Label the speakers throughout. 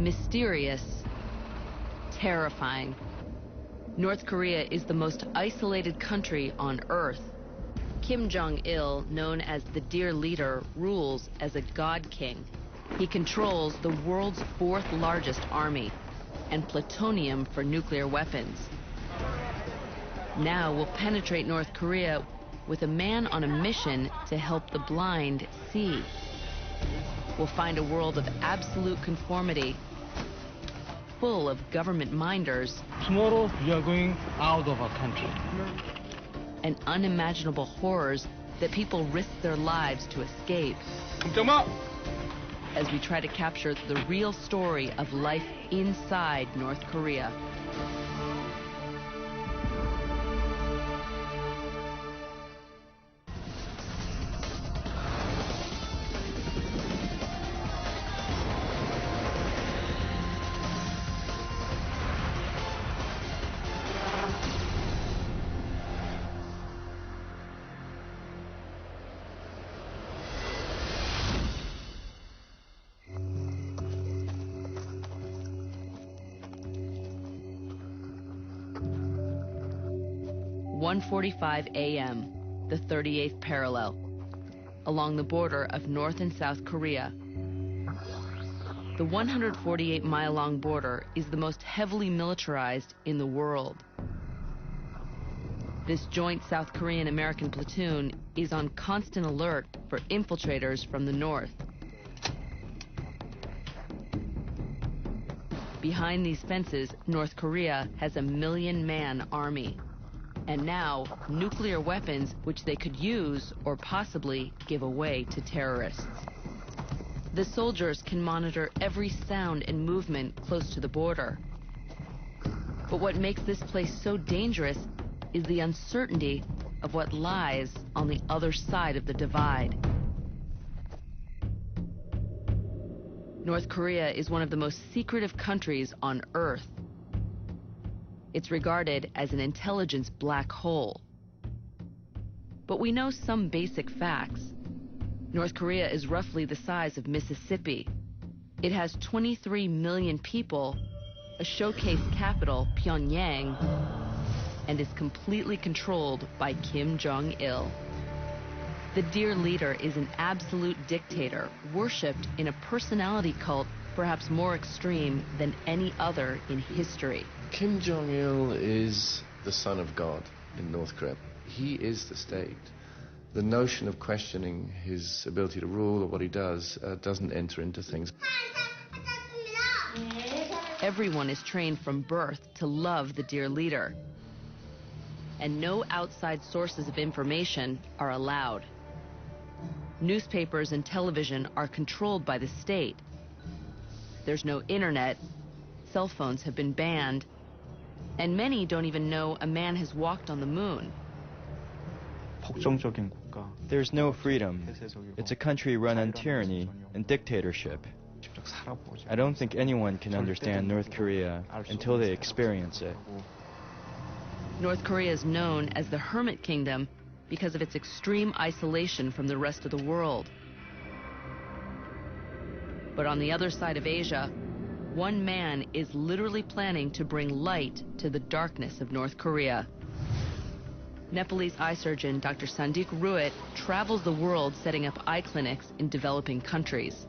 Speaker 1: mysterious, terrifying. North Korea is the most isolated country on Earth. Kim Jong-il, known as the Dear Leader, rules as a god king. He controls the world's fourth largest army and plutonium for nuclear weapons. Now we'll penetrate North Korea with a man on a mission to help the blind see. We'll find a world of absolute conformity, full of government minders.
Speaker 2: Tomorrow we are going out of our country.
Speaker 1: And unimaginable horrors that people risk their lives to escape. As we try to capture the real story of life inside North Korea. "1:45 a.m., the 38th parallel, along the border of North and South Korea. The 148-mile-long border is the most heavily militarized in the world. This joint South Korean-American platoon is on constant alert for infiltrators from the north. Behind these fences, North Korea has a 1 million-man army. And now, nuclear weapons which they could use or possibly give away to terrorists. The soldiers can monitor every sound and movement close to the border. But what makes this place so dangerous is the uncertainty of what lies on the other side of the divide. North Korea is one of the most secretive countries on Earth. It's regarded as an intelligence black hole. But we know some basic facts. North Korea is roughly the size of Mississippi. It has 23 million people, a showcase capital, Pyongyang, and is completely controlled by Kim Jong-il. The Dear Leader is an absolute dictator, worshipped in a personality cult perhaps more extreme than any other in history.
Speaker 3: Kim Jong-il is the son of God in North Korea. He is the state. The notion of questioning his ability to rule or what he does doesn't enter into things.
Speaker 1: Everyone is trained from birth to love the Dear Leader. And no outside sources of information are allowed. Newspapers and television are controlled by the state. There's no internet, cell phones have been banned, and many don't even know a man has walked on the moon.
Speaker 4: There's no freedom. It's a country run on tyranny and dictatorship. I don't think anyone can understand North Korea until they experience it.
Speaker 1: North Korea is known as the Hermit Kingdom because of its extreme isolation from the rest of the world. But on the other side of Asia, one man is literally planning to bring light to the darkness of North Korea. Nepalese eye surgeon Dr. Sandik Ruit travels the world setting up eye clinics in developing countries.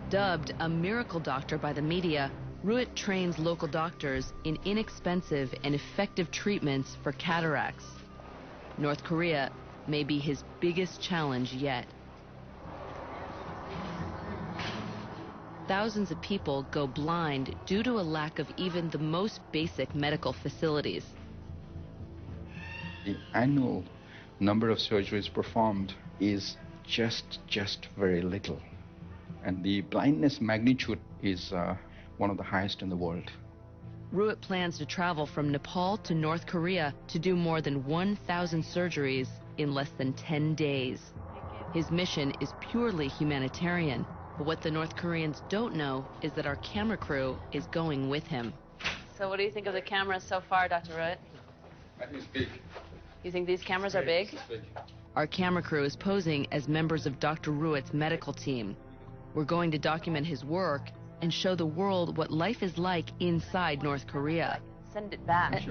Speaker 1: Dubbed a miracle doctor by the media, Ruit trains local doctors in inexpensive and effective treatments for cataracts. North Korea may be his biggest challenge yet. Thousands of people go blind due to a lack of even the most basic medical facilities.
Speaker 5: The annual number of surgeries performed is just very little. And the blindness magnitude is one of the highest in the world.
Speaker 1: Ruit plans to travel from Nepal to North Korea to do more than 1,000 surgeries in less than 10 days. His mission is purely humanitarian. But what the North Koreans don't know is that our camera crew is going with him. So what do you think of the cameras so far, Dr. Ruit?
Speaker 5: I think it's big.
Speaker 1: You think these cameras are big?
Speaker 5: It's big.
Speaker 1: Our camera crew is posing as members of Dr. Ruit's medical team. We're going to document his work and show the world what life is like inside North Korea.
Speaker 6: Send it back.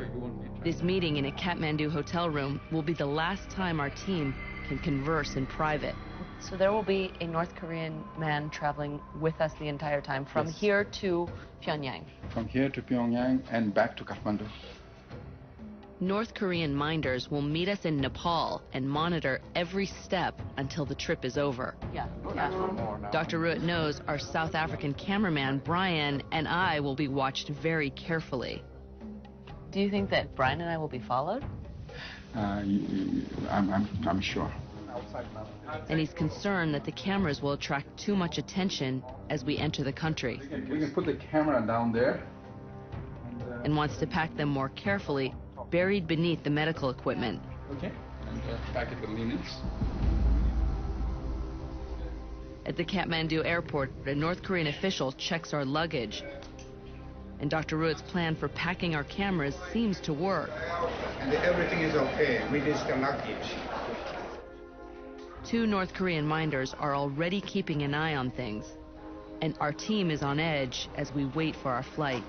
Speaker 1: This meeting in a Kathmandu hotel room will be the last time our team can converse in private.
Speaker 6: So there will be a North Korean man traveling with us the entire time, from
Speaker 5: Yes.
Speaker 6: here to Pyongyang.
Speaker 5: From here to Pyongyang and back to Kathmandu.
Speaker 1: North Korean minders will meet us in Nepal and monitor every step until the trip is over.
Speaker 6: Yeah.
Speaker 1: Dr. Ruet knows our South African cameraman, Brian, and I will be watched very carefully.
Speaker 6: Do you think that Brian and I will be followed?
Speaker 5: I'm sure.
Speaker 1: And he's concerned that the cameras will attract too much attention as we enter the country,
Speaker 5: We can put the camera down there.
Speaker 1: and wants to pack them more carefully, buried beneath the medical equipment.
Speaker 5: Okay. And pack it with linens.
Speaker 1: At the Kathmandu airport, a North Korean official checks our luggage. And Dr. Ruet's plan for packing our cameras seems to work.
Speaker 7: And everything is okay. We list the luggage.
Speaker 1: 2 North Korean minders are already keeping an eye on things, and our team is on edge as we wait for our flight.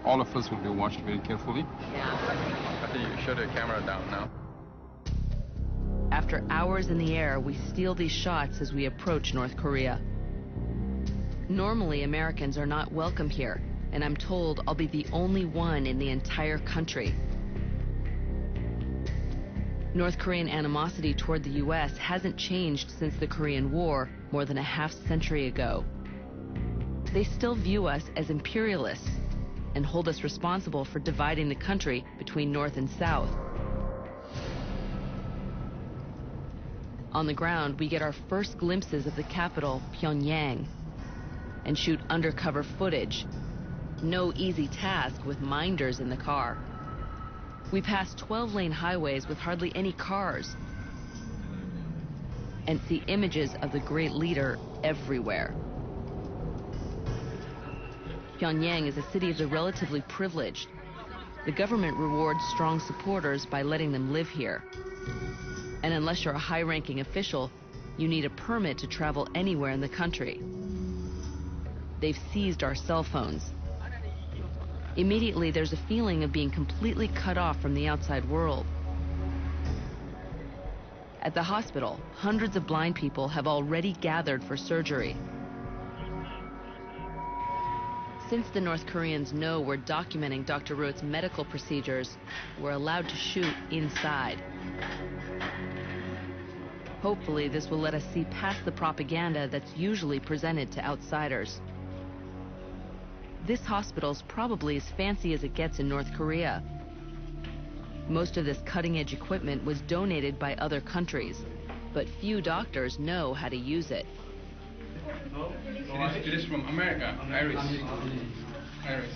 Speaker 5: All of us will be watched very carefully.
Speaker 6: Yeah.
Speaker 5: I think you shut your camera down now.
Speaker 1: After hours in the air, we steal these shots as we approach North Korea. Normally, Americans are not welcome here, and I'm told I'll be the only one in the entire country. North Korean animosity toward the U.S. hasn't changed since the Korean War more than a half-century ago. They still view us as imperialists and hold us responsible for dividing the country between North and South. On the ground, we get our first glimpses of the capital, Pyongyang, and shoot undercover footage. No easy task with minders in the car. We pass 12-lane highways with hardly any cars and see images of the great leader everywhere. Pyongyang is a city of the relatively privileged. The government rewards strong supporters by letting them live here. And unless you're a high-ranking official, you need a permit to travel anywhere in the country. They've seized our cell phones. Immediately, there's a feeling of being completely cut off from the outside world. At the hospital, hundreds of blind people have already gathered for surgery. Since the North Koreans know we're documenting Dr. Ruet's medical procedures, we're allowed to shoot inside. Hopefully, this will let us see past the propaganda that's usually presented to outsiders. This hospital's probably as fancy as it gets in North Korea. Most of this cutting-edge equipment was donated by other countries, but few doctors know how to use it.
Speaker 5: It is from America, Iris.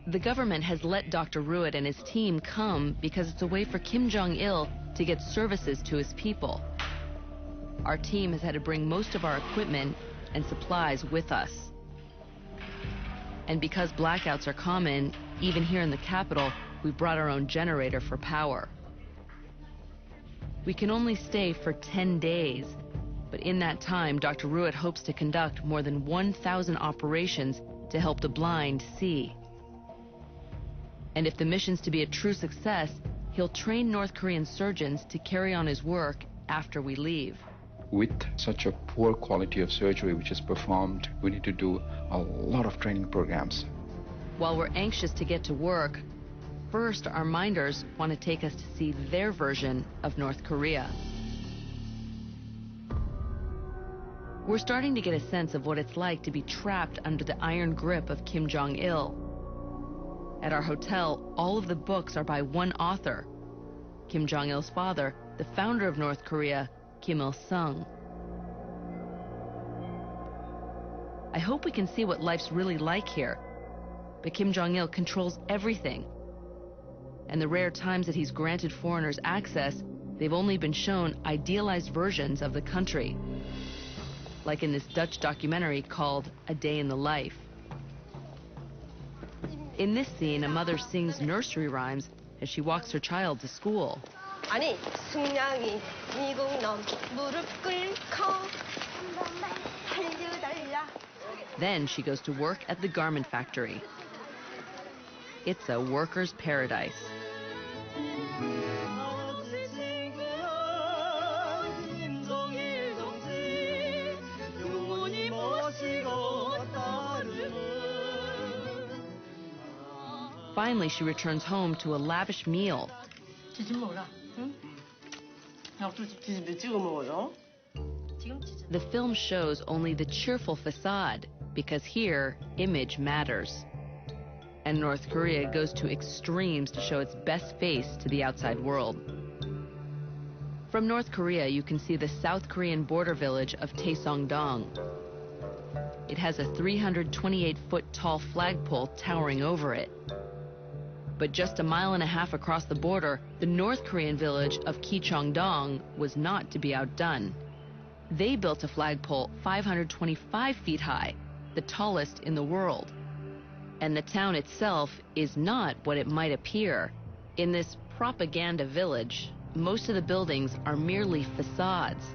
Speaker 1: The government has let Dr. Ruet and his team come because it's a way for Kim Jong-il to get services to his people. Our team has had to bring most of our equipment and supplies with us. And because blackouts are common, even here in the capital, we brought our own generator for power. We can only stay for 10 days, but in that time, Dr. Ruet hopes to conduct more than 1,000 operations to help the blind see. And if the mission's to be a true success, he'll train North Korean surgeons to carry on his work after we leave.
Speaker 5: With such a poor quality of surgery which is performed, we need to do a lot of training programs.
Speaker 1: While we're anxious to get to work, first our minders want to take us to see their version of North Korea. We're starting to get a sense of what it's like to be trapped under the iron grip of Kim Jong-il. At our hotel, all of the books are by one author, Kim Jong-il's father, the founder of North Korea, Kim Il-sung. I hope we can see what life's really like here, but Kim Jong-il controls everything. And the rare times that he's granted foreigners access, they've only been shown idealized versions of the country, like in this Dutch documentary called A Day in the Life. In this scene, a mother sings nursery rhymes as she walks her child to school.
Speaker 8: 아니, 승냥이 미국 놈 무릎 꿇고 달려.
Speaker 1: Then she goes to work at the garment factory. It's a worker's paradise. Finally, she returns home to a lavish meal. The film shows only the cheerful facade, because here, image matters. And North Korea goes to extremes to show its best face to the outside world. From North Korea, you can see the South Korean border village of Taesongdong. It has a 328-foot tall flagpole towering over it. But just a mile and a half across the border, the North Korean village of Kicheongdong was not to be outdone. They built a flagpole 525 feet high, the tallest in the world. And the town itself is not what it might appear. In this propaganda village, most of the buildings are merely facades.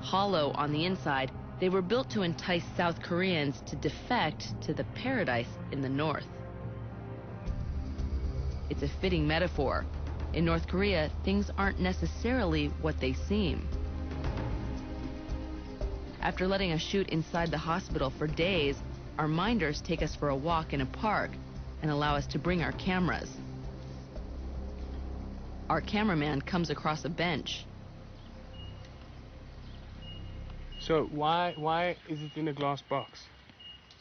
Speaker 1: Hollow on the inside, they were built to entice South Koreans to defect to the paradise in the north. It's a fitting metaphor. In North Korea, things aren't necessarily what they seem. After letting us shoot inside the hospital for days, our minders take us for a walk in a park and allow us to bring our cameras. Our cameraman comes across a bench.
Speaker 2: So why is it in a glass box?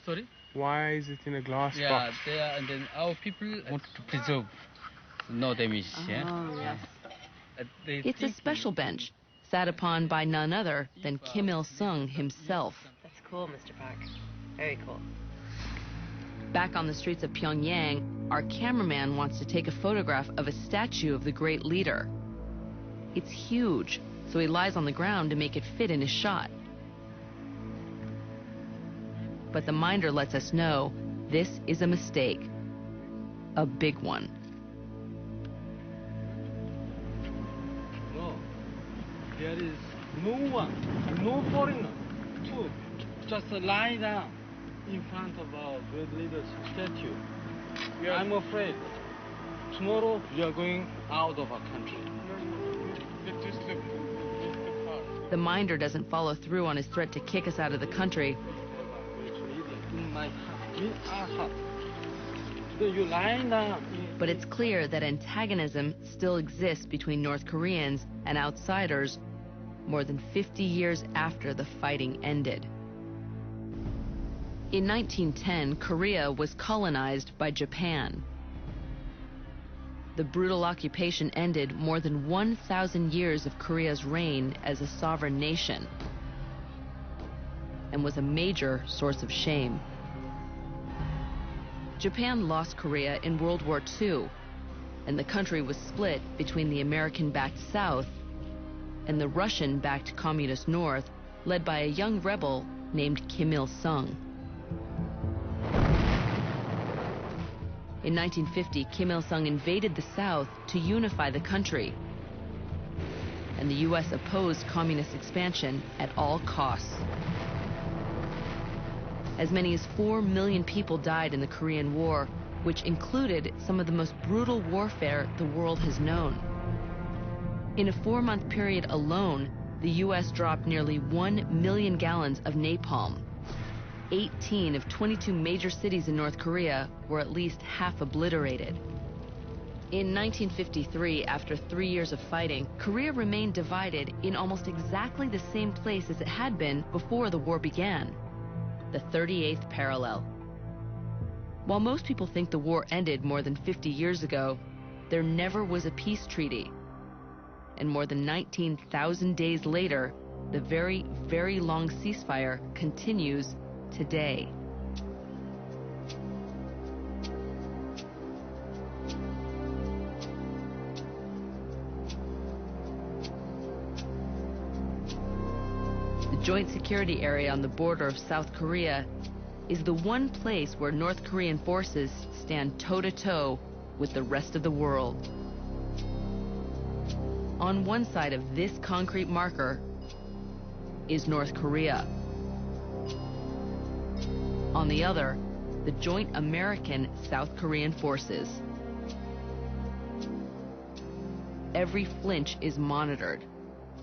Speaker 9: Sorry?
Speaker 2: Why is it in a glass
Speaker 9: Yeah,
Speaker 2: box?
Speaker 9: and then our people want to preserve no damage.
Speaker 6: Yes.
Speaker 1: It's a special bench, sat upon by none other than Kim Il-sung himself.
Speaker 6: That's cool, Mr. Park. Very cool.
Speaker 1: Back on the streets of Pyongyang, our cameraman wants to take a photograph of a statue of the great leader. It's huge, so he lies on the ground to make it fit in his shot. But the minder lets us know this is a mistake, a big one.
Speaker 2: No, there is no one, no foreigner to just lie down in front of our great leader's statue. I'm afraid tomorrow we are going out of our country.
Speaker 1: The minder doesn't follow through on his threat to kick us out of the country. But it's clear that antagonism still exists between North Koreans and outsiders more than 50 years after the fighting ended. In 1910, Korea was colonized by Japan. The brutal occupation ended more than 1,000 years of Korea's reign as a sovereign nation and was a major source of shame. Japan lost Korea in World War II, and the country was split between the American-backed South and the Russian-backed Communist North, led by a young rebel named Kim Il-sung. In 1950, Kim Il-sung invaded the South to unify the country, and the U.S. opposed communist expansion at all costs. As many as 4 million people died in the Korean War, which included some of the most brutal warfare the world has known. In a 4-month period alone, the U.S. dropped nearly 1 million gallons of napalm. 18 of 22 major cities in North Korea were at least half obliterated. In 1953, after 3 years of fighting, Korea remained divided in almost exactly the same place as it had been before the war began, the 38th parallel. While most people think the war ended more than 50 years ago, there never was a peace treaty. And more than 19,000 days later, the very, very long ceasefire continues today. The Joint Security Area on the border of South Korea is the one place where North Korean forces stand toe-to-toe with the rest of the world. On one side of this concrete marker is North Korea. On the other, the joint American-South Korean forces. Every flinch is monitored.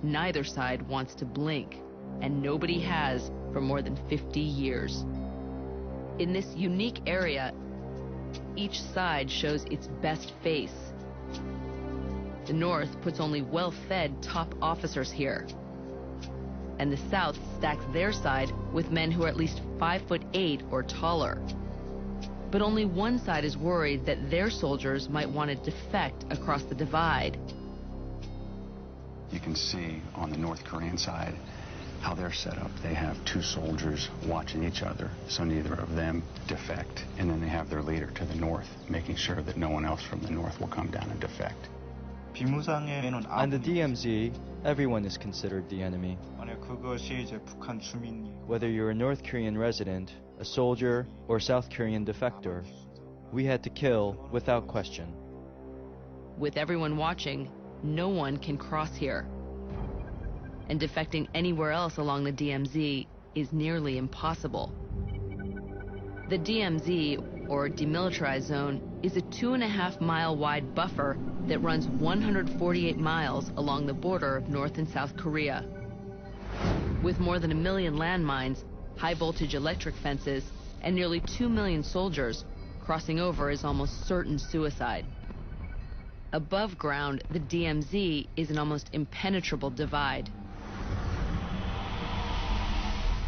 Speaker 1: Neither side wants to blink, and nobody has for more than 50 years. In this unique area, each side shows its best face. The North puts only well-fed top officers here, and the South stacks their side with men who are at least 5'8" or taller. But only one side is worried that their soldiers might want to defect across the divide.
Speaker 10: You can see on the North Korean side how they're set up. They have two soldiers watching each other, so neither of them defect. And then they have their leader to the north, making sure that no one else from the north will come down and defect.
Speaker 4: On the DMZ, everyone is considered the enemy. Whether you're a North Korean resident, a soldier, or South Korean defector, we had to kill without question.
Speaker 1: With everyone watching, no one can cross here. And defecting anywhere else along the DMZ is nearly impossible. The DMZ, or Demilitarized Zone, is a 2.5-mile wide buffer that runs 148 miles along the border of North and South Korea. With more than 1 million landmines, high-voltage electric fences, and nearly 2 million soldiers, crossing over is almost certain suicide. Above ground, the DMZ is an almost impenetrable divide.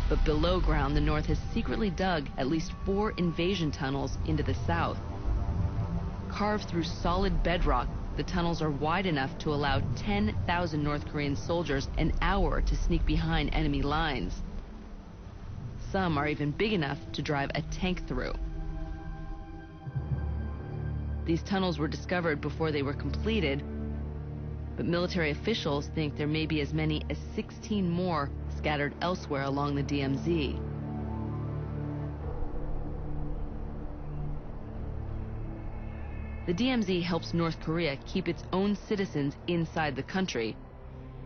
Speaker 1: But below ground, the North has secretly dug at least 4 invasion tunnels into the South. Carved through solid bedrock, the tunnels are wide enough to allow 10,000 North Korean soldiers an hour to sneak behind enemy lines. Some are even big enough to drive a tank through. These tunnels were discovered before they were completed, but military officials think there may be as many as 16 more scattered elsewhere along the DMZ. The DMZ helps North Korea keep its own citizens inside the country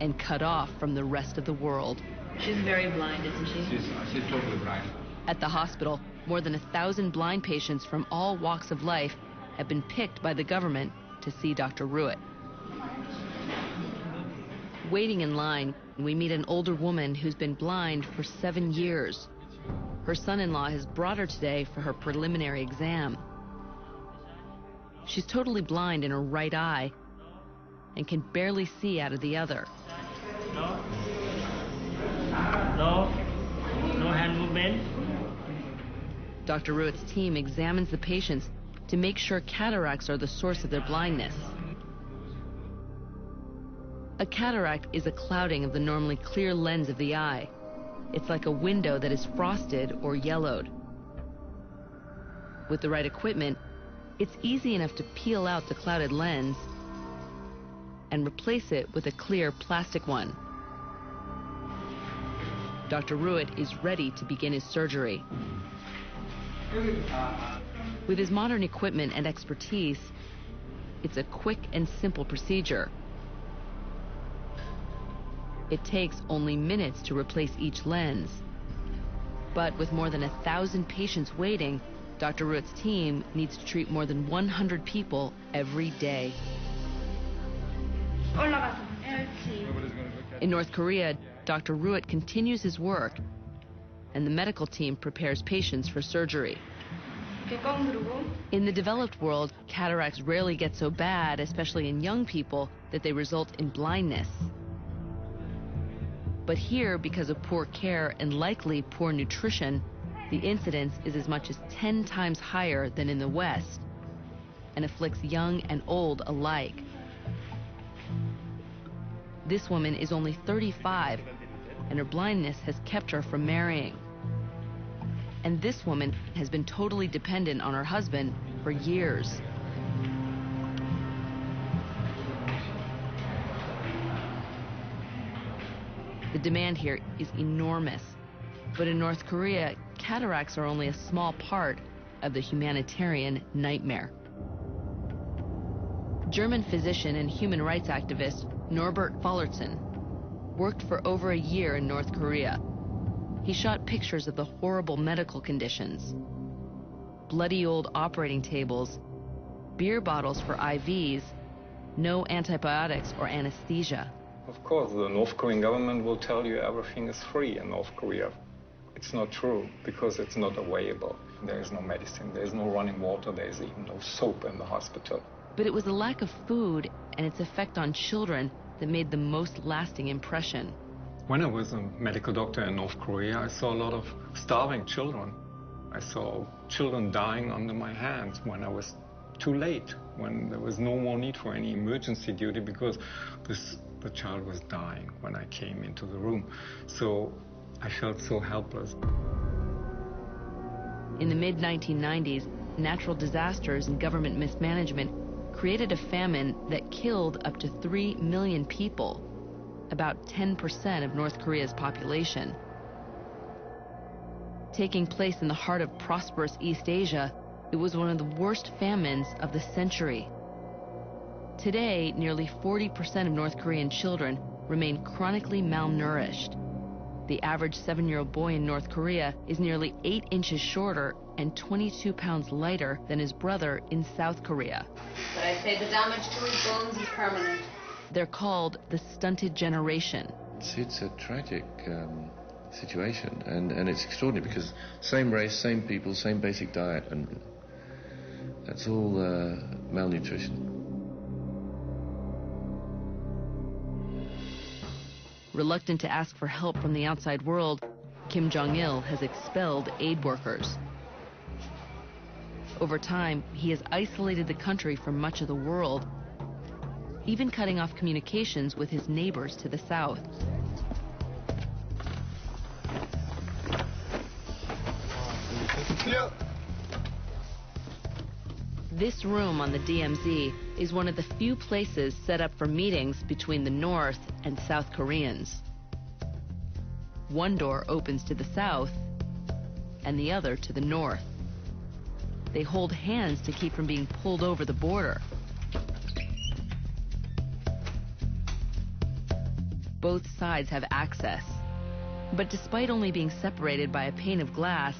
Speaker 1: and cut off from the rest of the world.
Speaker 6: She's very blind, isn't she?
Speaker 10: She's totally blind.
Speaker 1: At the hospital, more than 1,000 blind patients from all walks of life have been picked by the government to see Dr. Ruitt. Waiting in line, we meet an older woman who's been blind for 7 years. Her son-in-law has brought her today for her preliminary exam. She's totally blind in her right eye and can barely see out of the other.
Speaker 11: No hand movement.
Speaker 1: Dr. Ruitt's team examines the patients to make sure cataracts are the source of their blindness. A cataract is a clouding of the normally clear lens of the eye. It's like a window that is frosted or yellowed. With the right equipment, it's easy enough to peel out the clouded lens and replace it with a clear plastic one. Dr. Ruitt is ready to begin his surgery. With his modern equipment and expertise, it's a quick and simple procedure. It takes only minutes to replace each lens. But with more than 1,000 patients waiting, Dr. Ruitt's team needs to treat more than 100 people every day. In North Korea, Dr. Ruitt continues his work, and the medical team prepares patients for surgery. In the developed world, cataracts rarely get so bad, especially in young people, that they result in blindness. But here, because of poor care and likely poor nutrition, the incidence is as much as 10 times higher than in the West and afflicts young and old alike. This woman is only 35, and her blindness has kept her from marrying. And this woman has been totally dependent on her husband for years. The demand here is enormous. But in North Korea, cataracts are only a small part of the humanitarian nightmare. German physician and human rights activist Norbert Fallerton, worked for over a year in North Korea. He shot pictures of the horrible medical conditions, bloody old operating tables, beer bottles for IVs, no antibiotics or anesthesia.
Speaker 12: Of course, the North Korean government will tell you everything is free in North Korea. It's not true, because it's not available. There is no medicine, there is no running water, there is even no soap in the hospital.
Speaker 1: But it was the lack of food and its effect on children that made the most lasting impression.
Speaker 12: When I was a medical doctor in North Korea, I saw a lot of starving children. I saw children dying under my hands when I was too late, when there was no more need for any emergency duty, because the child was dying when I came into the room. So I felt so helpless.
Speaker 1: In the mid-1990s, natural disasters and government mismanagement created a famine that killed up to 3 million people, about 10% of North Korea's population. Taking place in the heart of prosperous East Asia, it was one of the worst famines of the century. Today, nearly 40% of North Korean children remain chronically malnourished. The average 7-year-old boy in North Korea is nearly 8 inches shorter and 22 pounds lighter than his brother in South Korea.
Speaker 13: But I say the damage to his bones is permanent.
Speaker 1: They're called the stunted generation.
Speaker 3: It's a tragic situation, and it's extraordinary because same race, same people, same basic diet, and that's all malnutrition.
Speaker 1: Reluctant to ask for help from the outside world, Kim Jong-il has expelled aid workers. Over time, he has isolated the country from much of the world, even cutting off communications with his neighbors to the south. This room on the DMZ is one of the few places set up for meetings between the North and South Koreans. One door opens to the south and the other to the north. They hold hands to keep from being pulled over the border. Both sides have access. But despite only being separated by a pane of glass,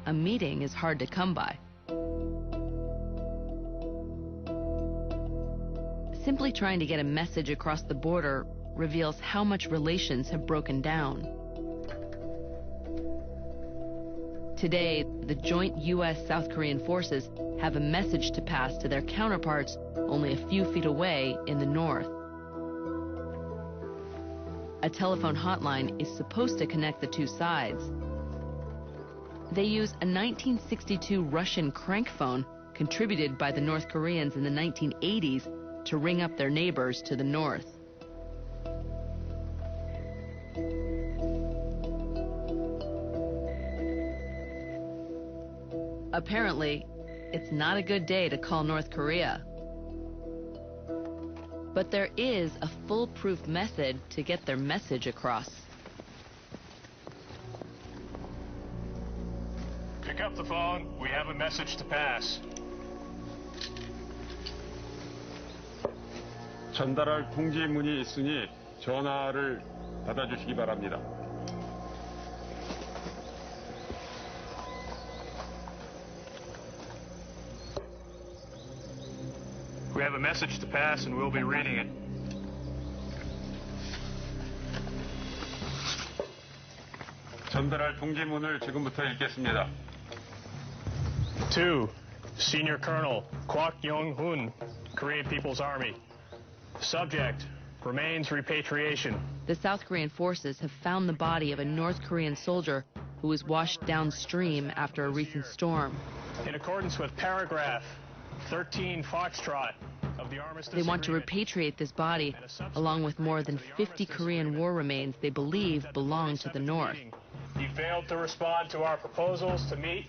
Speaker 1: a meeting is hard to come by. Simply trying to get a message across the border reveals how much relations have broken down. Today, the joint U.S.-South Korean forces have a message to pass to their counterparts only a few feet away in the north. A telephone hotline is supposed to connect the two sides. They use a 1962 Russian crank phone contributed by the North Koreans in the 1980s to ring up their neighbors to the north. Apparently, it's not a good day to call North Korea. But there is a foolproof method to get their message across.
Speaker 14: Pick up the phone. We have a message to pass.
Speaker 15: 전달할 통지문이 있으니 전화를 받아주시기 바랍니다.
Speaker 14: We have a message to pass and we'll be reading it.
Speaker 15: 전달할 통지문을 지금부터 읽겠습니다.
Speaker 14: To Senior Colonel Kwak Yong-hun, Korean People's Army. Subject, remains repatriation.
Speaker 1: The South Korean forces have found the body of a North Korean soldier who was washed downstream after a recent storm.
Speaker 14: In accordance with paragraph 13 Foxtrot of the Armistice
Speaker 1: They want to
Speaker 14: Agreement,
Speaker 1: repatriate this body, along with more than 50 Korean war remains they believe belong to the North.
Speaker 14: He failed to respond to our proposals to meet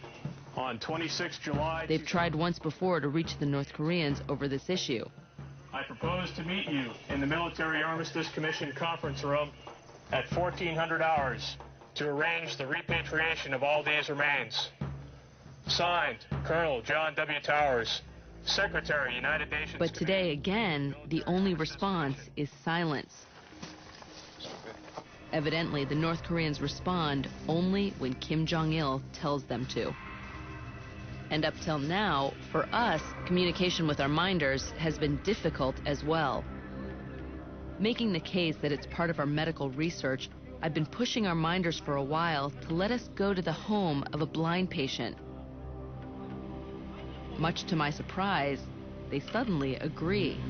Speaker 14: on 26 July.
Speaker 1: They've tried once before to reach the North Koreans over this issue.
Speaker 14: I propose to meet you in the Military Armistice Commission conference room at 1400 hours to arrange the repatriation of all these remains. Signed, Colonel John W. Towers, Secretary, United Nations.
Speaker 1: But today, again, the only response is silence. Evidently, the North Koreans respond only when Kim Jong-il tells them to. And up till now, for us, communication with our minders has been difficult as well. Making the case that it's part of our medical research, I've been pushing our minders for a while to let us go to the home of a blind patient. Much to my surprise, they suddenly agree.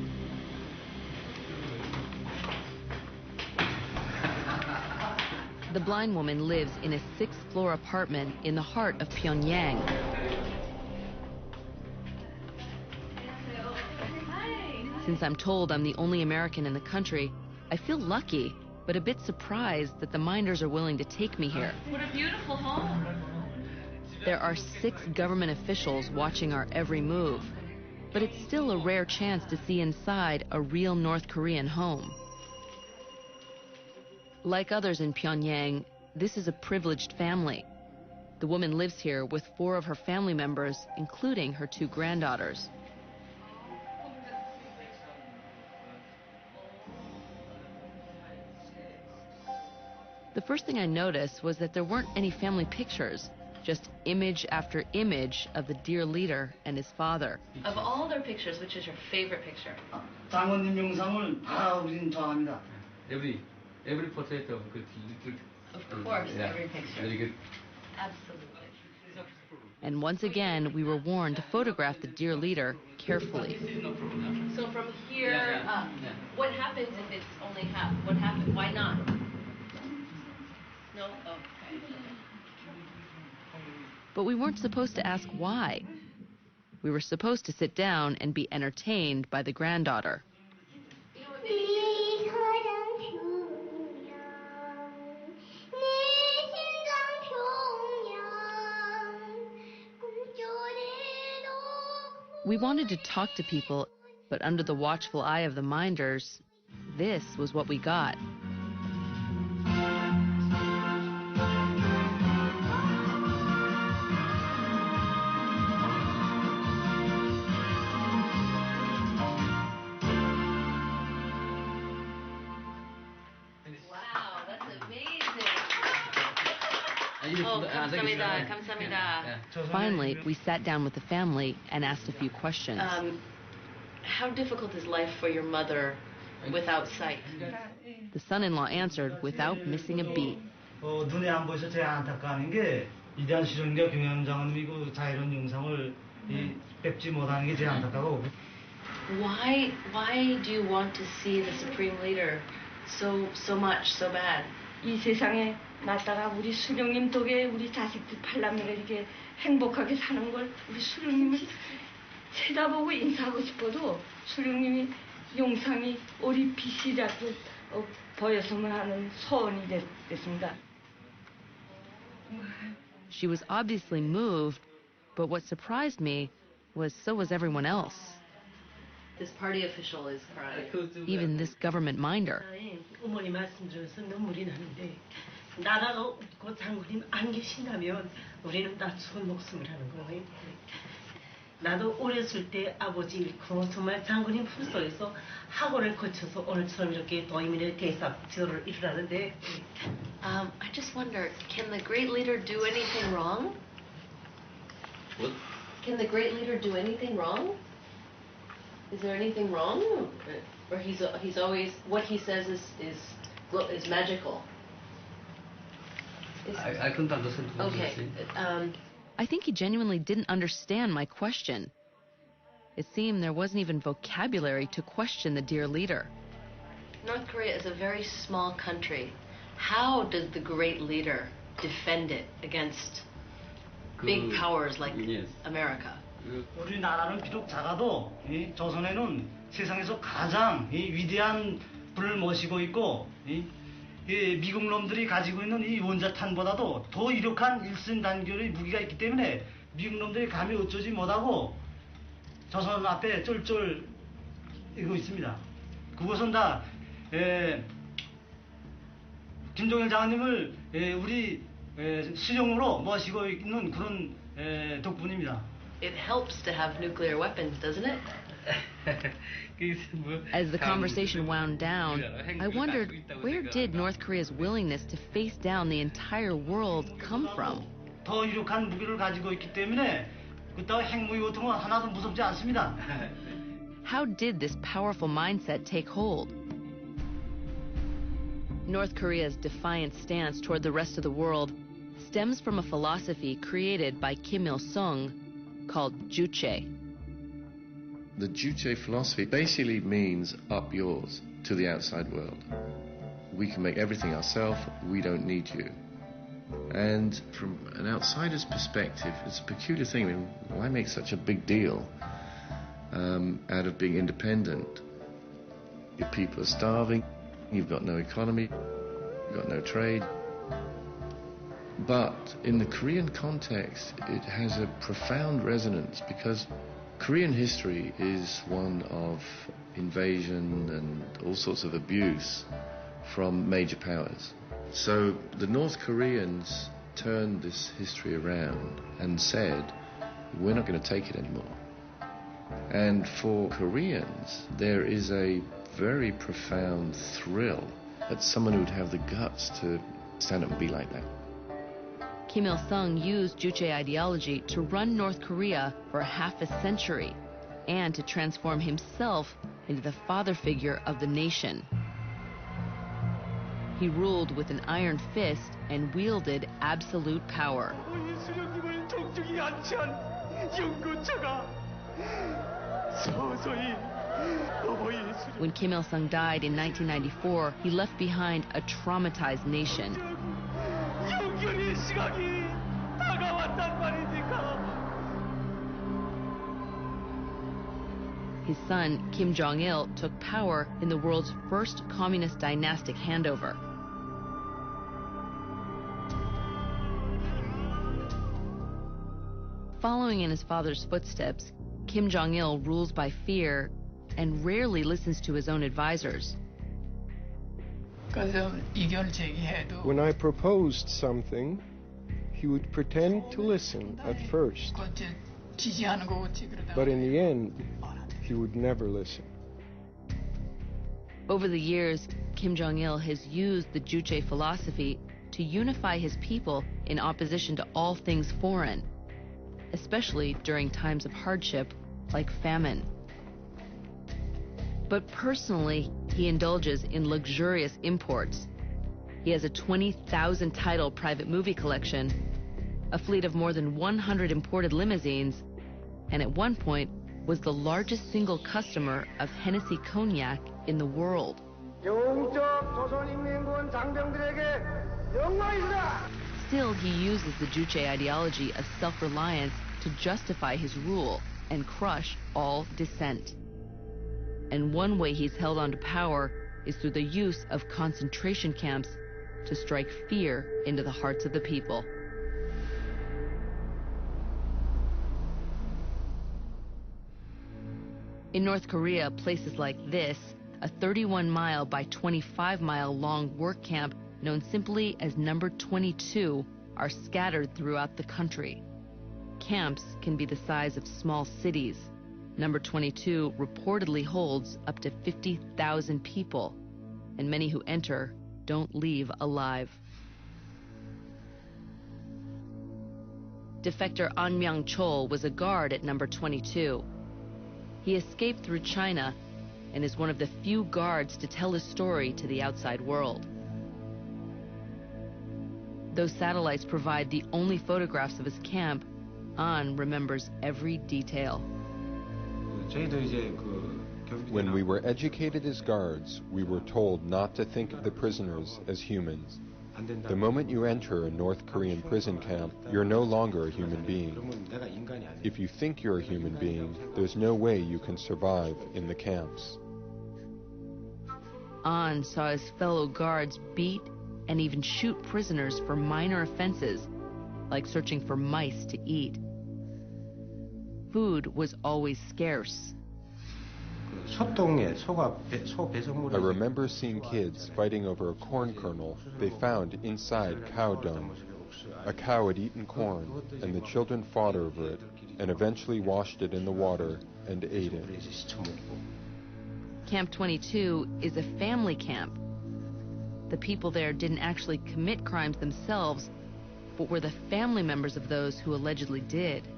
Speaker 1: The blind woman lives in a 6th-floor apartment in the heart of Pyongyang. Since I'm told I'm the only American in the country, I feel lucky, but a bit surprised that the minders are willing to take me here.
Speaker 13: What a beautiful home.
Speaker 1: There are 6 government officials watching our every move, but it's still a rare chance to see inside a real North Korean home. Like others in Pyongyang, this is a privileged family. The woman lives here with 4 of her family members, including her 2 granddaughters. The first thing I noticed was that there weren't any family pictures, just image after image of the dear leader and his father.
Speaker 6: Of all their pictures, which is your favorite picture?
Speaker 16: 장관님 영상을 다 우리는 좋아합니다.
Speaker 9: Every portrait of good.
Speaker 6: Of course,
Speaker 9: Yeah.
Speaker 6: every picture.
Speaker 9: Very good.
Speaker 6: Absolutely.
Speaker 1: And once again, we were warned to photograph the dear leader carefully.
Speaker 6: So from here up,
Speaker 9: Yeah.
Speaker 6: what happens if it's only half? What happens? Why not? No? Oh, okay.
Speaker 1: But we weren't supposed to ask why. We were supposed to sit down and be entertained by the granddaughter. We wanted to talk to people, but under the watchful eye of the minders, this was what we got.
Speaker 6: Wow, that's amazing. Oh, 감사합니다. 감사합니다.
Speaker 1: Finally, we sat down with the family and asked a few questions.
Speaker 6: How difficult is life for your mother without sight?
Speaker 1: The son-in-law answered without missing a beat.
Speaker 16: 눈에 안 보여서 제일 안타까운 게 위대한 수령과 경영 장관님이고 다 이런 영상을 뵙지 못하는 게 제일 안타까워.
Speaker 6: Why do you want to see the supreme leader so much, so bad?
Speaker 17: 이 세상에 났다가 우리 수령님 덕에 우리 자식들 팔남매가 이렇게 행복하게 사는 걸 우리 수령님을 쳐다보고 인사하고 싶어도 수령님이 영상이 우리 빛이라도 보였으면 하는 소원이 됐습니다.
Speaker 1: She was obviously moved, but what surprised me was so was everyone else.
Speaker 6: This party official is crying.
Speaker 1: Even this government minder.
Speaker 17: 어머니 말씀 들어서 눈물이 나는데 나라도 그 장군님 안 계신다면 우리는 다 죽은 목숨을 하는 거예요. 나도 어렸을 때 아버지 그 정말 장군님 품속에서 학원을 거쳐서 오늘처럼 이렇게 도의민의 대사절을 이루라는데.
Speaker 6: I just wonder, can the great leader do anything wrong?
Speaker 9: What?
Speaker 6: Can the great leader do anything wrong? Is there anything wrong, or he's always what he says is magical?
Speaker 9: I couldn't understand what you were
Speaker 6: Okay.
Speaker 9: saying.
Speaker 1: I think he genuinely didn't understand my question. It seemed there wasn't even vocabulary to question the dear leader.
Speaker 6: North Korea is a very small country. How does the great leader defend it against big powers like America?
Speaker 16: 우리나라는 비록 작아도 이 조선에는 세상에서 가장 이 위대한 분을 모시고 있고 이 미국 놈들이 가지고 있는 이 원자탄보다도 더 이력한 일승단결의 무기가 있기 때문에 미국 놈들이 감히 어쩌지 못하고 조선 앞에 쫄쫄 이고 있습니다. 그것은 다 김종일 장관님을 우리 수령으로 모시고 있는 그런 덕분입니다.
Speaker 6: it helps to have nuclear weapons, doesn't it?
Speaker 1: As the conversation wound down, I wondered, where did North Korea's willingness to face down the entire world come from?
Speaker 16: 더 유력한 무기를 가지고 있기 때문에 그따위 핵무기 같은 건 하나도 무섭지 않습니다.
Speaker 1: How did this powerful mindset take hold? North Korea's defiant stance toward the rest of the world stems from a philosophy created by Kim Il-sung called Juche.
Speaker 3: The Juche philosophy basically means up yours to the outside world. We can make everything ourselves, we don't need you. And from an outsider's perspective, it's a peculiar thing. I mean, why make such a big deal out of being independent? Your people are starving, you've got no economy, you've got no trade. But in the Korean context, it has a profound resonance because Korean history is one of invasion and all sorts of abuse from major powers. So the North Koreans turned this history around and said, we're not going to take it anymore. And for Koreans, there is a very profound thrill at someone who would have the guts to stand up and be like that.
Speaker 1: Kim Il-sung used Juche ideology to run North Korea for half a century and to transform himself into the father figure of the nation. He ruled with an iron fist and wielded absolute power. When Kim Il-sung died in 1994, he left behind a traumatized nation. His son, Kim Jong-il, took power in the world's first communist dynastic handover. Following in his father's footsteps, Kim Jong-il rules by fear and rarely listens to his own advisors.
Speaker 18: When I proposed something, he would pretend to listen at first. But in the end, he would never listen.
Speaker 1: Over the years, Kim Jong-il has used the Juche philosophy to unify his people in opposition to all things foreign, especially during times of hardship like famine. But personally, he indulges in luxurious imports. He has a 20,000 title private movie collection, a fleet of more than 100 imported limousines, and at one point was the largest single customer of Hennessy cognac in the world. Still, he uses the Juche ideology of self-reliance to justify his rule and crush all dissent. And one way he's held on to power is through the use of concentration camps to strike fear into the hearts of the people. In North Korea, places like this, a 31-mile by 25-mile long work camp known simply as Number 22, are scattered throughout the country. Camps can be the size of small cities. Number 22 reportedly holds up to 50,000 people, and many who enter don't leave alive. Defector An Myung-chol was a guard at Number 22. He escaped through China and is one of the few guards to tell his story to the outside world. Though satellites provide the only photographs of his camp, An remembers every detail.
Speaker 19: When we were educated as guards, we were told not to think of the prisoners as humans. The moment you enter a North Korean prison camp, you're no longer a human being. If you think you're a human being, there's no way you can survive in the camps.
Speaker 1: An saw his fellow guards beat and even shoot prisoners for minor offenses, like searching for mice to eat. Food was always scarce.
Speaker 19: I remember seeing kids fighting over a corn kernel they found inside cow dung. A cow had eaten corn, and the children fought over it. and eventually washed it in the water and ate it.
Speaker 1: Camp 22 is a family camp. The people there didn't actually commit crimes themselves, but were the family members of those who allegedly did.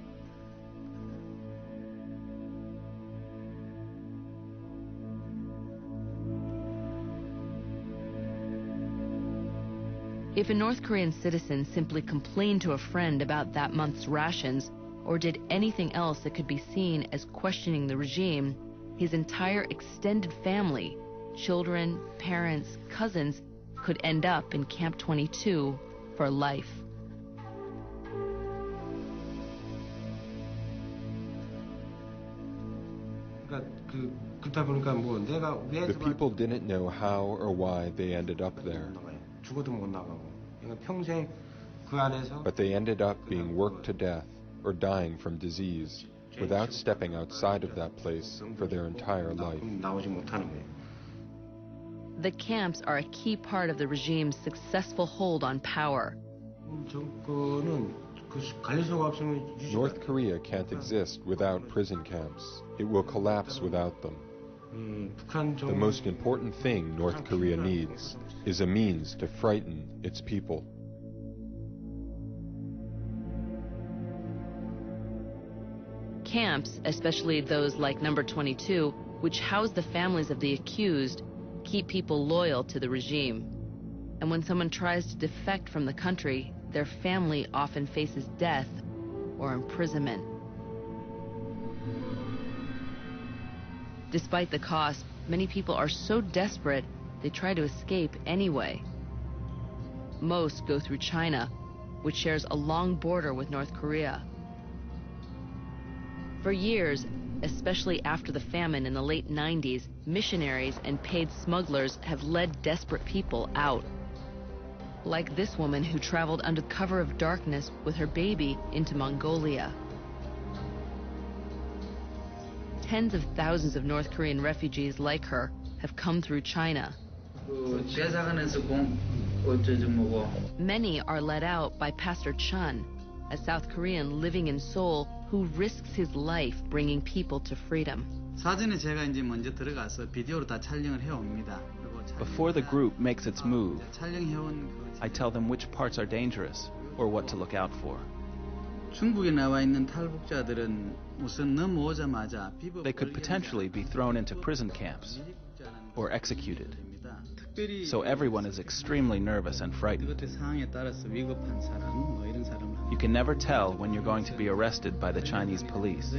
Speaker 1: If a North Korean citizen simply complained to a friend about that month's rations, or did anything else that could be seen as questioning the regime, his entire extended family, children, parents, cousins, could end up in Camp 22 for life.
Speaker 19: The people didn't know how or why they ended up there. But they ended up being worked to death or dying from disease without stepping outside of that place for their entire life.
Speaker 1: The camps are a key part of the regime's successful hold on power.
Speaker 19: North Korea can't exist without prison camps. It will collapse without them. The most important thing North Korea needs is a means to frighten its people.
Speaker 1: Camps, especially those like number 22, which house the families of the accused, keep people loyal to the regime. And when someone tries to defect from the country, their family often faces death or imprisonment. Despite the cost, many people are so desperate they try to escape anyway. Most go through China, which shares a long border with North Korea. For years, especially after the famine in the late 90s, missionaries and paid smugglers have led desperate people out. Like this woman who traveled under cover of darkness with her baby into Mongolia. Tens of thousands of North Korean refugees like her have come through China. Many are led out by Pastor Chun, a South Korean living in Seoul who risks his life bringing people to freedom.
Speaker 20: Before the group makes its move, I tell them which parts are dangerous or what to look out for. They could potentially be thrown into prison camps or executed. So everyone is extremely nervous and frightened. You can never tell when you're going to be arrested by the Chinese police,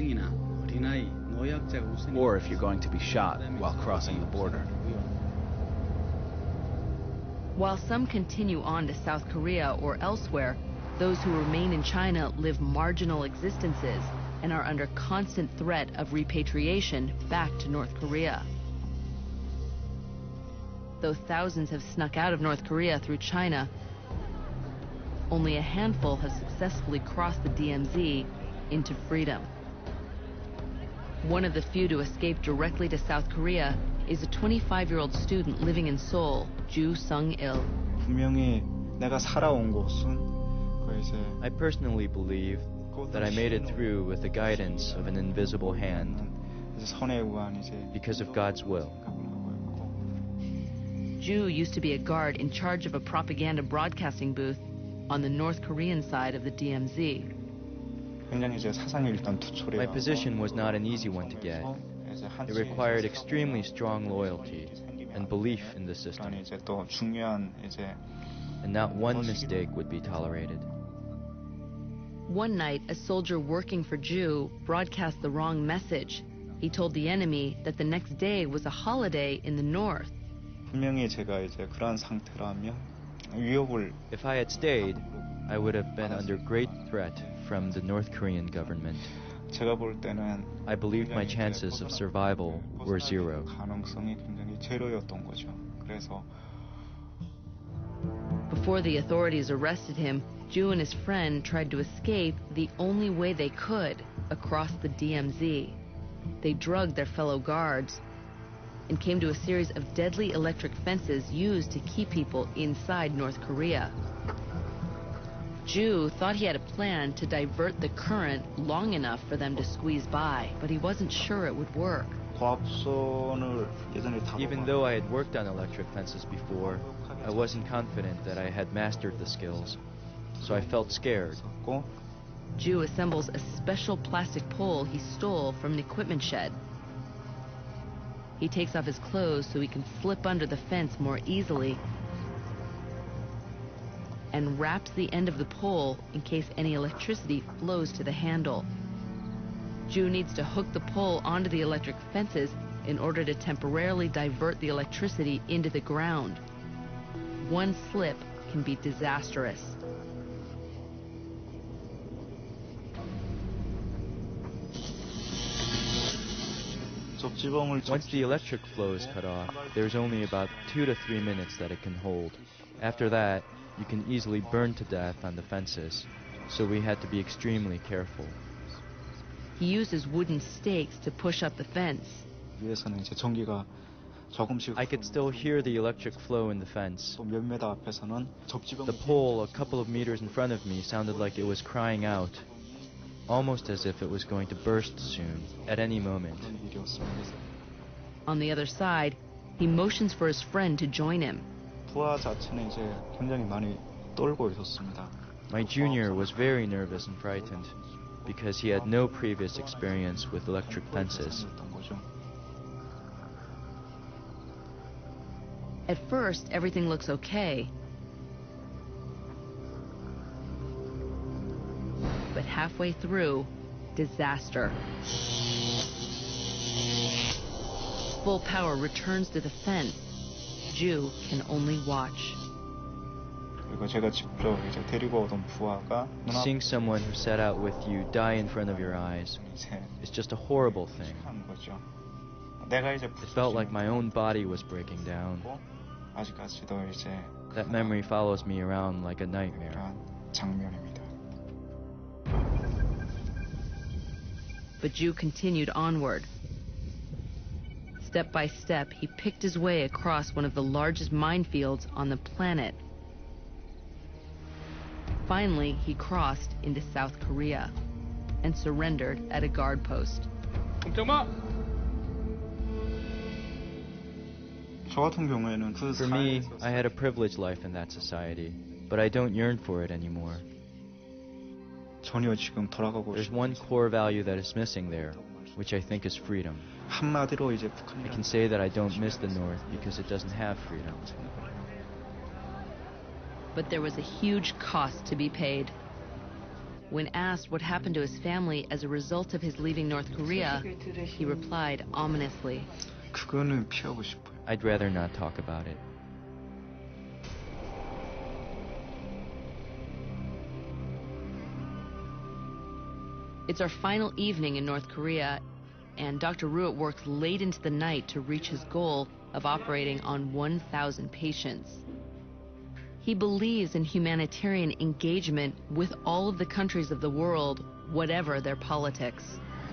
Speaker 20: or if you're going to be shot while crossing the border.
Speaker 1: While some continue on to South Korea or elsewhere, those who remain in China live marginal existences and are under constant threat of repatriation back to North Korea. Though thousands have snuck out of North Korea through China, only a handful have successfully crossed the DMZ into freedom. One of the few to escape directly to South Korea is a 25-year-old student living in Seoul, Ju Sung-il.
Speaker 4: I personally believe that I made it through with the guidance of an invisible hand because of God's will.
Speaker 1: Ju used to be a guard in charge of a propaganda broadcasting booth on the North Korean side of the DMZ.
Speaker 4: My position was not an easy one to get. It required extremely strong loyalty and belief in the system. And not one mistake would be tolerated.
Speaker 1: One night, a soldier working for Ju broadcast the wrong message. He told the enemy that the next day was a holiday in the north.
Speaker 4: If I had stayed, I would have been under great threat from the North Korean government. I believed my chances of survival were zero.
Speaker 1: Before the authorities arrested him, Ju and his friend tried to escape the only way they could, across the DMZ. They drugged their fellow guards and came to a series of deadly electric fences used to keep people inside North Korea. Ju thought he had a plan to divert the current long enough for them to squeeze by, but he wasn't sure it would work.
Speaker 4: Even though I had worked on electric fences before, I wasn't confident that I had mastered the skills, so I felt scared.
Speaker 1: Ju assembles a special plastic pole he stole from an equipment shed. He takes off his clothes so he can slip under the fence more easily and wraps the end of the pole in case any electricity flows to the handle. Ju needs to hook the pole onto the electric fences in order to temporarily divert the electricity into the ground. One slip can be disastrous.
Speaker 4: Once the electric flow is cut off, there's only about 2 to 3 minutes that it can hold. After that, you can easily burn to death on the fences, so we had to be extremely careful.
Speaker 1: He uses wooden stakes to push up the fence.
Speaker 4: I could still hear the electric flow in the fence. The pole a couple of meters in front of me sounded like it was crying out, almost as if it was going to burst soon, at any moment.
Speaker 1: On the other side, he motions for his friend to join him.
Speaker 4: My junior was very nervous and frightened because he had no previous experience with electric fences.
Speaker 1: At first, everything looks okay. But halfway through, disaster. Full power returns to the fence. Ju can only watch.
Speaker 4: Seeing someone who set out with you die in front of your eyes is just a horrible thing. It felt like my own body was breaking down. That memory follows me around like a nightmare.
Speaker 1: But Ju continued onward. Step by step, he picked his way across one of the largest minefields on the planet. Finally, he crossed into South Korea and surrendered at a guard post.
Speaker 4: For me, I had a privileged life in that society, but I don't yearn for it anymore. There's one core value that is missing there, which I think is freedom. I can say that I don't miss the North because it doesn't have freedom.
Speaker 1: But there was a huge cost to be paid. When asked what happened to his family as a result of his leaving North Korea, he replied ominously,
Speaker 4: I'd rather not talk about it.
Speaker 1: It's our final evening in North Korea, and Dr. Ruet works late into the night to reach his goal of operating on 1,000 patients. He believes in humanitarian engagement with all of the countries of the world, whatever their politics.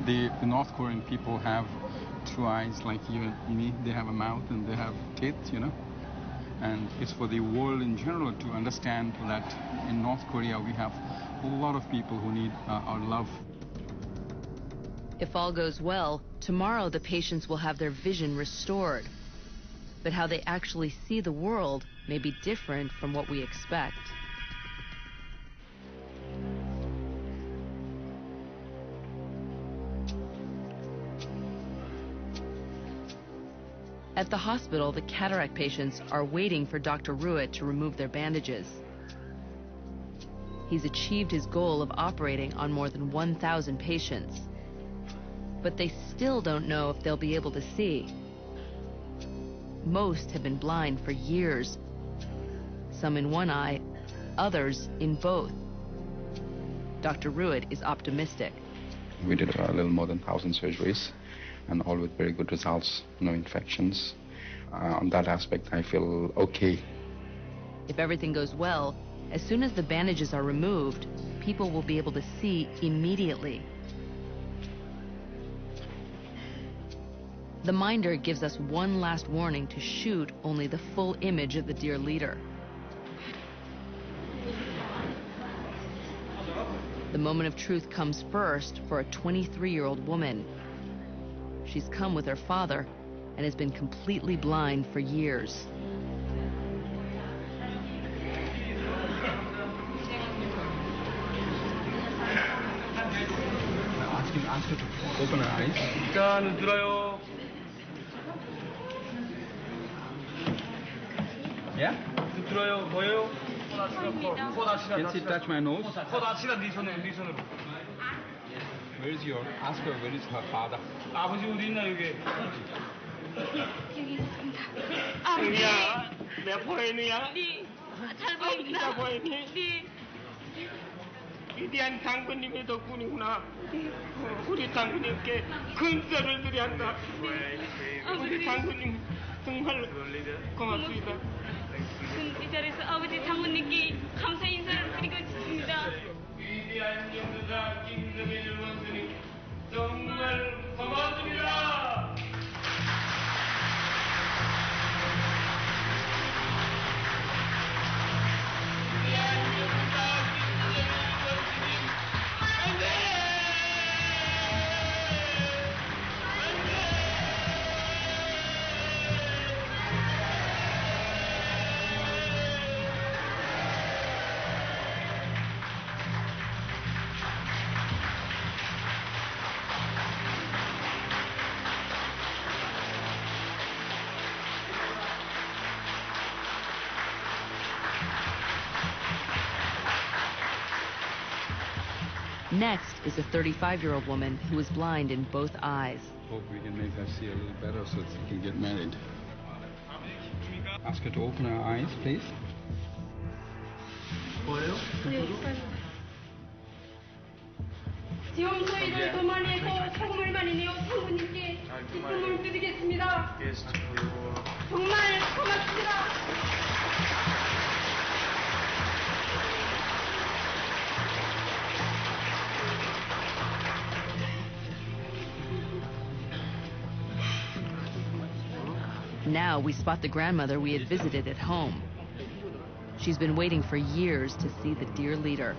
Speaker 5: The North Korean people have two eyes like you and me. They have a mouth and they have teeth, you know. And it's for the world in general to understand that in North Korea we have a lot of people who need our love.
Speaker 1: If all goes well, tomorrow the patients will have their vision restored. But how they actually see the world may be different from what we expect. At the hospital, the cataract patients are waiting for Dr. Ruet to remove their bandages. He's achieved his goal of operating on more than 1,000 patients. But they still don't know if they'll be able to see. Most have been blind for years. Some in one eye, others in both. Dr. Ruet is optimistic.
Speaker 5: We did a little more than 1,000 surgeries, and all with very good results, no infections. On that aspect, I feel okay.
Speaker 1: If everything goes well, as soon as the bandages are removed, people will be able to see immediately. The minder gives us one last warning to shoot only the full image of the dear leader. The moment of truth comes first for a 23-year-old woman. She's come with her father and has been completely blind for years.
Speaker 5: Open her eyes.
Speaker 2: 자, 눈 들어요.
Speaker 5: Yeah?
Speaker 2: 눈 들어요. 보여요?
Speaker 5: Can she touch my nose?
Speaker 2: 코 다치다 네 손으로, 네 손으로.
Speaker 5: Where is your? Ask her where is her father.
Speaker 2: 아버지 어디 있나 여기?
Speaker 8: 여기 있습니다.
Speaker 2: 은희야, 내가 보이느냐?
Speaker 8: 네. 잘 보입니다.
Speaker 2: 아버지가 보이니?
Speaker 8: 네.
Speaker 2: 위대한 장군님의 덕분이구나. 우리 장군님께 근세를 드려한다. 우리 장군님 정말 고맙습니다.
Speaker 8: 이 자리에서 아버지 장군님께 감사 인사를 드리고 싶습니다.
Speaker 2: 위대한 영도자 김정일 원수님 정말 고맙습니다. 위대한 영도자 김정일 원수님 안돼!
Speaker 1: Next is a 35-year-old woman who is blind in both eyes.
Speaker 5: Hope we can make her see a little better so that she can get married. Ask her to open her eyes, please.
Speaker 8: 지금 저희들 돈 많이 했고 소금을 많이 내어 장군님께 기쁨을 드리겠습니다. 정말 고맙습니다.
Speaker 1: Now we spot the grandmother we had visited at home. She's been waiting for years to see the dear leader.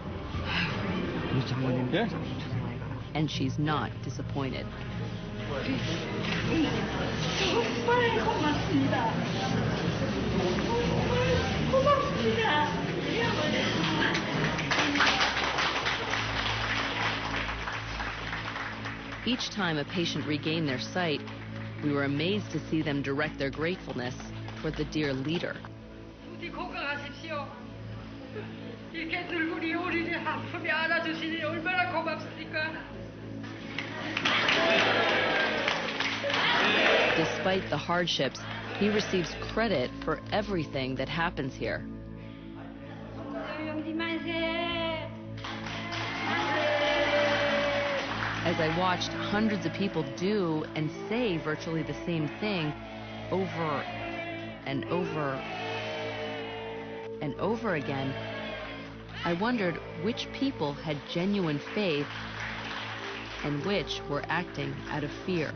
Speaker 1: And she's not disappointed.
Speaker 8: 정말 고맙습니다. 정말 고맙습니다.
Speaker 1: Each time a patient regained their sight, we were amazed to see them direct their gratefulness toward the dear leader.
Speaker 8: 부디 건강하십시오. 이렇게 늙은이 우리를 한품에 안아주시니 얼마나 고맙습니까?
Speaker 1: Despite the hardships, he receives credit for everything that happens here. As I watched hundreds of people do and say virtually the same thing over and over and over again, I wondered which people had genuine faith and which were acting out of fear.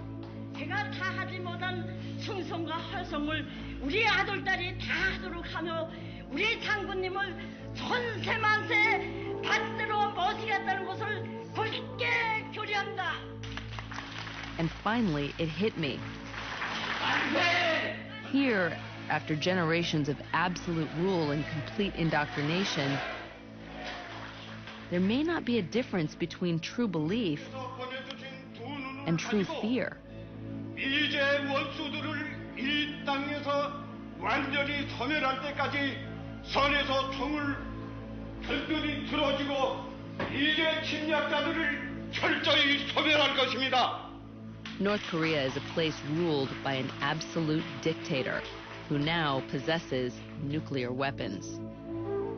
Speaker 8: 제가 다 하지 못한 충성과 활성을 우리 아들딸이 다 하도록 하며 우리 장군님을 천세만세 받들어 모시겠다는 것을 굳게 교리합니다.
Speaker 1: And finally, it hit me. Here, after generations of absolute rule and complete indoctrination, there may not be a difference between true belief and true fear.
Speaker 7: 이제 원수들을 이 땅에서 완전히 소멸할 때까지 선에서 총을 결단이 들어지고 이제 침략자들을 철저히 소멸할 것입니다.
Speaker 1: North Korea is a place ruled by an absolute dictator who now possesses nuclear weapons.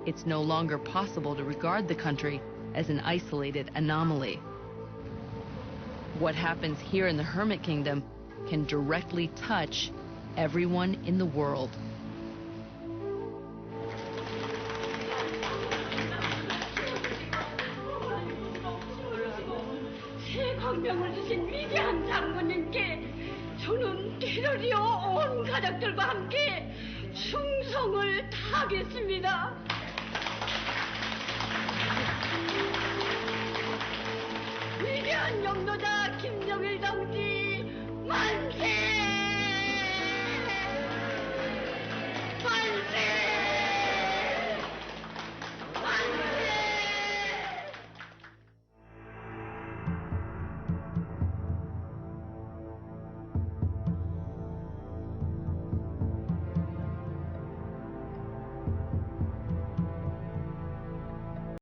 Speaker 1: It's no longer possible to regard the country as an isolated anomaly. What happens here in the Hermit Kingdom can directly touch everyone in the world.
Speaker 8: 새 광명을 주신 위대한 장군님께 저는 때로리어 온 가족들과 함께 충성을 다하겠습니다. 아버지